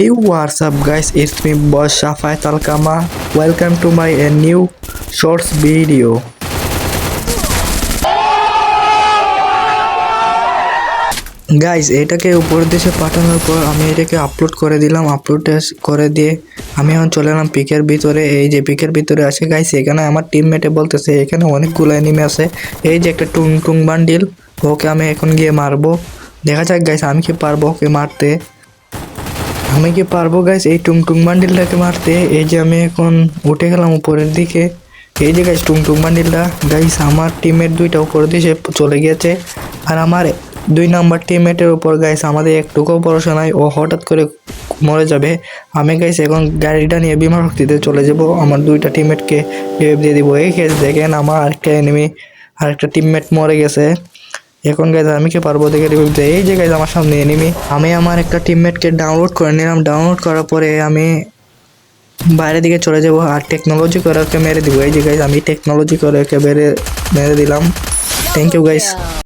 Hey, what's up guys, it's me boss Shafat Alkama. Welcome to my new shorts video. Guys এটাকে উপর দেশে পাঠানোর পর আমি এটাকে আপলোড করে দিলাম। আপলোড করে দিয়ে আমি এখন চলে এলাম পিকের ভিতরে। এই যে পিকের ভিতরে আছে গাইস, এখানে আমার টিমমেটে বলতেছে এখানে অনেকগুলো এনিমি আছে। এই যে একটা টুং টুং বান্ডিল, ওকে আমি এখন গিয়ে মারবো। দেখা যাক গাইস আমি কি পারবো ওকে মারতে। আমি কি পারবো গাইস এই টুংটুং বান্ডিলটাকে মারতে? এই যে আমি এখন উঠে গেলাম উপরের দিকে। এই যে গাইস টুংটুং বান্ডিলটা, গাইস আমার টিমমেট দুইটা উপর দিকে চলে গিয়েছে। আর আমার 2 নাম্বার টিমমেটের উপর গাইস আমাদের একটুকু ভরসা নাই, ও হঠাৎ করে মরে যাবে। আমি গাইস এখন গাড়িটা নিয়ে বিমান শক্তিতে চলে যাব, আমার 2টা টিমমেটকে রিভাইভ দিয়ে দিব। এই কেস দেখেন আমার আরেকটা এনিমি, আরেকটা টিমমেট মরে গেছে। এখন গাইজ আমি কি পারবো দেখে রিভিউ দিতে? এই যে গাইজ আমার সামনে এনিমি। আমি আমার একটা টিমমেটকে ডাউনলোড করে নিলাম। ডাউনলোড করার পরে আমি বাইরের দিকে চলে যাব আর টেকনোলজি করে ওকে মেরে দিব। এই যে গাইজ আমি টেকনোলজি করে ওকে মেরে দিলাম। Thank you guys.